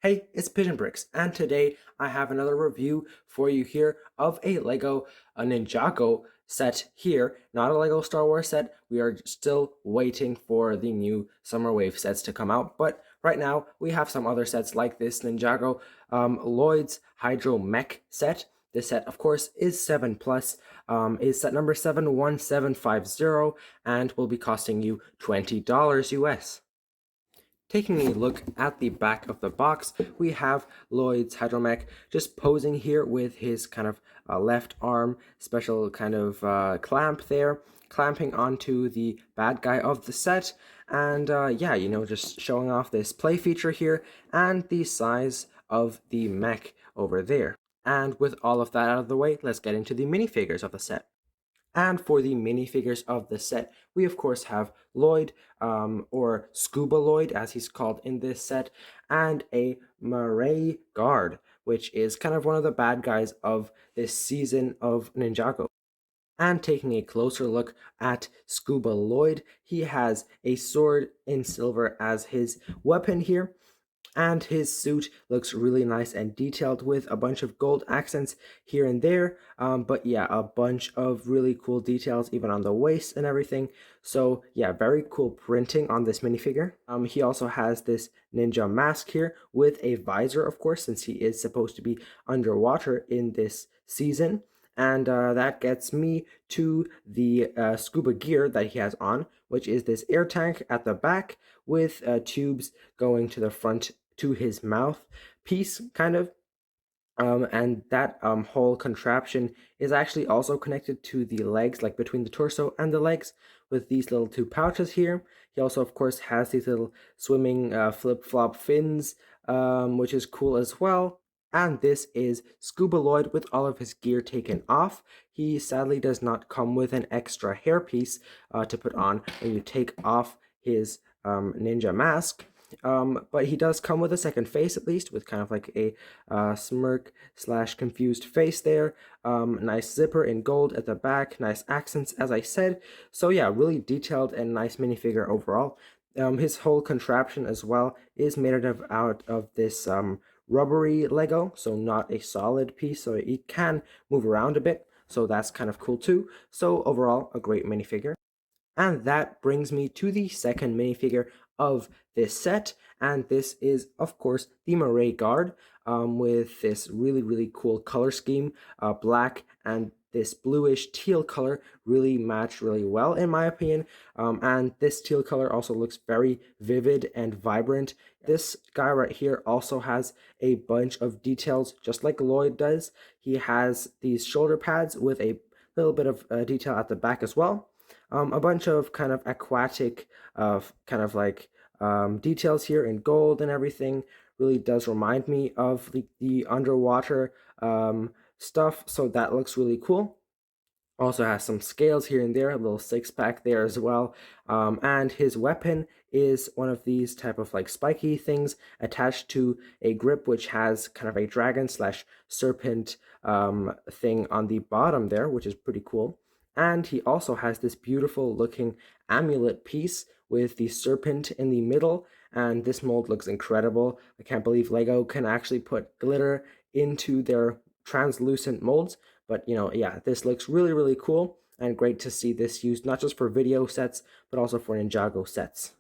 Hey, it's Pigeon Bricks, and today I have another review for you here of a LEGO Ninjago set here. Not a LEGO Star Wars set. We are still waiting for the new Summer Wave sets to come out, but right now we have some other sets like this Ninjago Lloyd's Hydro Mech set. This set, of course, is 7 plus, is set number 71750, and will be costing you $20 US. Taking a look at the back of the box, we have Lloyd's Hydromech just posing here with his kind of left arm special kind of clamp there, clamping onto the bad guy of the set. And yeah, just showing off this play feature here and the size of the mech over there. And with all of that out of the way, let's get into the minifigures of the set. And for the minifigures of the set, we of course have Lloyd, or Scuba Lloyd as he's called in this set, and a Maaray Guard, which is kind of one of the bad guys of this season of Ninjago. And taking a closer look at Scuba Lloyd, he has a sword in silver as his weapon here, and his suit looks really nice and detailed with a bunch of gold accents here and there, but yeah, a bunch of really cool details even on the waist and everything. So yeah, very cool printing on this minifigure. He also has this ninja mask here with a visor, of course, since he is supposed to be underwater in this season. And that gets me to the scuba gear that he has on, which is this air tank at the back with tubes going to the front to his mouth piece, kind of. And that whole contraption is actually also connected to the legs, like between the torso and the legs, with these little two pouches here. He also, of course, has these little swimming flip-flop fins, which is cool as well. And this is Scuba Lloyd with all of his gear taken off. He sadly does not come with an extra hairpiece to put on when you take off his ninja mask. But he does come with a second face, at least, with kind of like a smirk slash confused face there. Nice zipper in gold at the back, nice accents, as I said. So yeah, really detailed and nice minifigure overall. His whole contraption as well is made out of this rubbery Lego, so not a solid piece, so it can move around a bit. So that's kind of cool too. So overall, a great minifigure. And that brings me to the second minifigure of this set, and this is, of course, the Maaray Guard, with this really cool color scheme. Black and this bluish teal color really match really well, in my opinion. And this teal color also looks very vivid and vibrant. This guy right here also has a bunch of details, just like Lloyd does. He has these shoulder pads with a little bit of detail at the back as well. A bunch of kind of aquatic, kind of like details here in gold and everything. Really does remind me of the underwater stuff, so that looks really cool. Also has some scales here and there, a little six-pack there as well. And his weapon is one of these type of like spiky things attached to a grip, which has kind of a dragon slash serpent thing on the bottom there, which is pretty cool. And he also has this beautiful looking amulet piece with the serpent in the middle, and this mold looks incredible. I can't believe LEGO can actually put glitter into their translucent molds, but yeah, this looks really cool, and great to see this used not just for video sets, but also for Ninjago sets.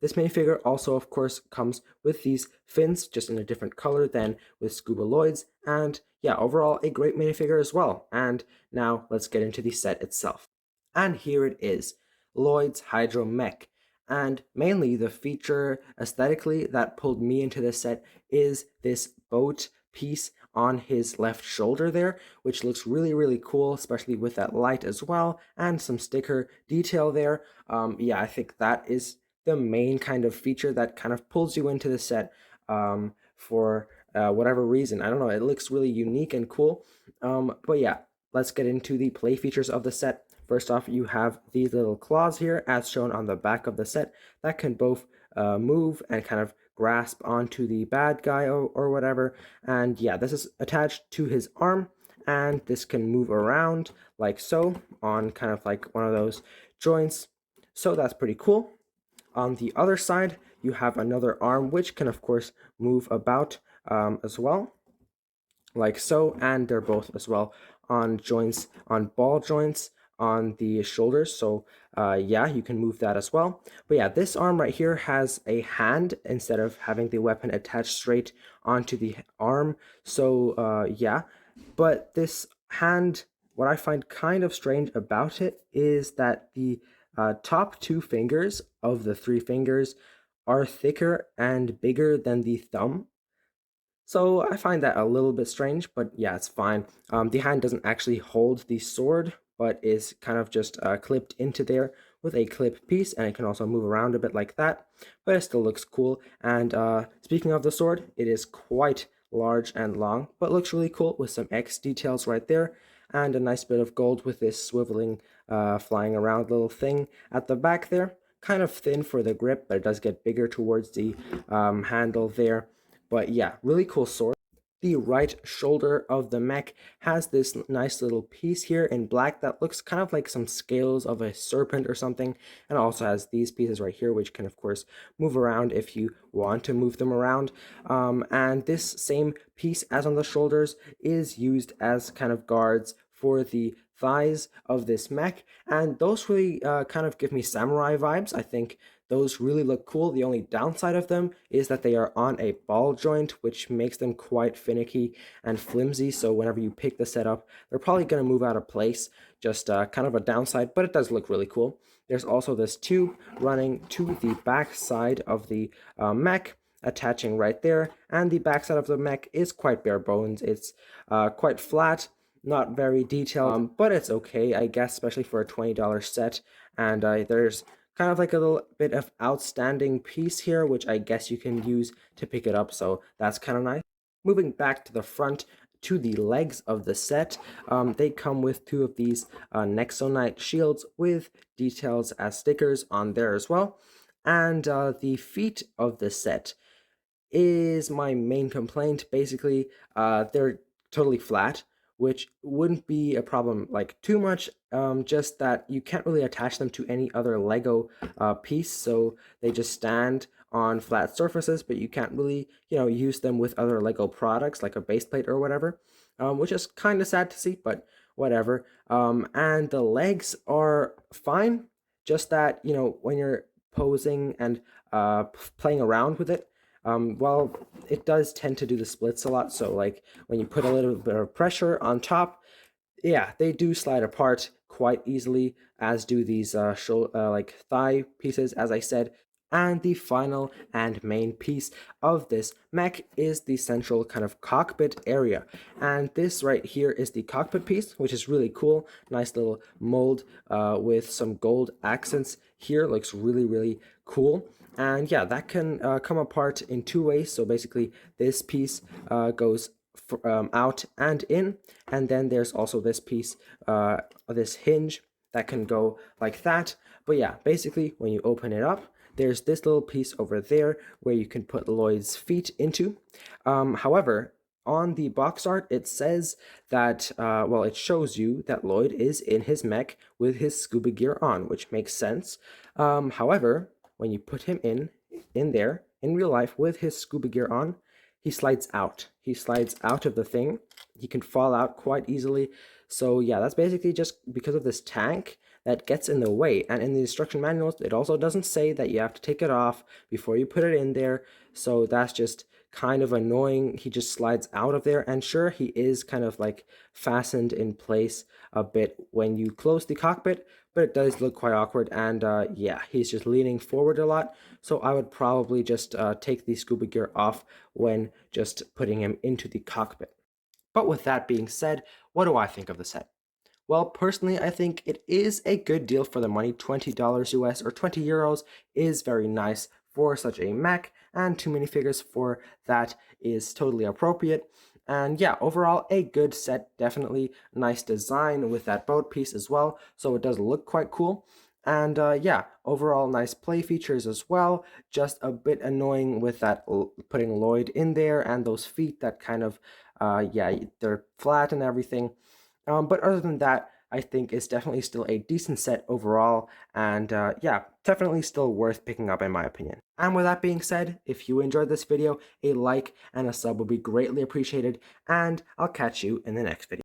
This minifigure also, of course, comes with these fins, just in a different color than with Scuba Lloyd's, and yeah, overall a great minifigure as well. And now let's get into the set itself. And here it is, Lloyd's Hydro Mech. And mainly the feature aesthetically that pulled me into this set is this boat piece on his left shoulder there, which looks really cool, especially with that light as well, and some sticker detail there. Yeah, I think that is the main kind of feature that kind of pulls you into the set for whatever reason. I don't know, it looks really unique and cool. But yeah, let's get into the play features of the set. First off, you have these little claws here, as shown on the back of the set, that can both move and kind of grasp onto the bad guy or whatever. And yeah, this is attached to his arm, and this can move around like so on kind of like one of those joints. So that's pretty cool. On the other side, you have another arm, which can, of course, move about as well, like so, and they're both as well on joints, on ball joints on the shoulders. So yeah, you can move that as well. But yeah, this arm right here has a hand instead of having the weapon attached straight onto the arm. So yeah, but this hand, what I find kind of strange about it is that the top two fingers of the three fingers are thicker and bigger than the thumb. So I find that a little bit strange, but yeah, it's fine. The hand doesn't actually hold the sword, but is kind of just clipped into there with a clip piece, and it can also move around a bit like that, but it still looks cool. And speaking of the sword, it is quite large and long, but looks really cool with some X details right there, and a nice bit of gold with this swiveling, flying around little thing at the back there. Kind of thin for the grip, but it does get bigger towards the handle there. But yeah, really cool sword. The right shoulder of the mech has this nice little piece here in black that looks kind of like some scales of a serpent or something, and also has these pieces right here which can of course move around if you want to move them around. And this same piece as on the shoulders is used as kind of guards for the thighs of this mech, and those really kind of give me samurai vibes. I think those really look cool. The only downside of them is that they are on a ball joint, which makes them quite finicky and flimsy. So whenever you pick the set up, they're probably going to move out of place. Just kind of a downside, but it does look really cool. There's also this tube running to the back side of the mech, attaching right there. And the back side of the mech is quite bare bones. It's quite flat, not very detailed, but it's okay, I guess, especially for a $20 set. And there's kind of like a little bit of outstanding piece here, which I guess you can use to pick it up, so that's kind of nice. Moving back to the front, to the legs of the set, they come with two of these Nexonite shields with details as stickers on there as well. And the feet of the set is my main complaint. Basically, they're totally flat, which wouldn't be a problem like too much. Just that you can't really attach them to any other Lego piece, so they just stand on flat surfaces, but you can't really, use them with other Lego products like a base plate or whatever, which is kind of sad to see, but whatever. And the legs are fine, just that, when you're posing and playing around with it, well, it does tend to do the splits a lot. So like when you put a little bit of pressure on top, yeah, they do slide apart quite easily, as do these like thigh pieces, as I said. And the final and main piece of this mech is the central kind of cockpit area. And this right here is the cockpit piece, which is really cool. Nice little mold with some gold accents here. Looks really, really cool. And yeah, that can come apart in two ways. So basically, this piece goes out and in, and then there's also this piece, this hinge that can go like that. But yeah, basically, when you open it up, there's this little piece over there where you can put Lloyd's feet into. However, on the box art, it says that, well, it shows you that Lloyd is in his mech with his scuba gear on, which makes sense. However, when you put him in there, in real life, with his scuba gear on, he slides out. He slides out of the thing. He can fall out quite easily. So yeah, that's basically just because of this tank that gets in the way. And in the instruction manuals, it also doesn't say that you have to take it off before you put it in there. So that's just kind of annoying. He just slides out of there. And sure, he is kind of like fastened in place a bit when you close the cockpit, but it does look quite awkward. And yeah, he's just leaning forward a lot. So I would probably just take the scuba gear off when just putting him into the cockpit. But with that being said, what do I think of the set? Well, personally, I think it is a good deal for the money. $20 US or 20 euros is very nice for such a mech, and 2 minifigures for that is totally appropriate. And yeah, overall, a good set. Definitely nice design with that boat piece as well, so it does look quite cool. And yeah, overall nice play features as well. Just a bit annoying with that putting Lloyd in there and those feet that kind of, yeah, they're flat and everything. But other than that, I think is definitely still a decent set overall, and yeah, definitely still worth picking up in my opinion. And with that being said, if you enjoyed this video, a like and a sub would be greatly appreciated, and I'll catch you in the next video.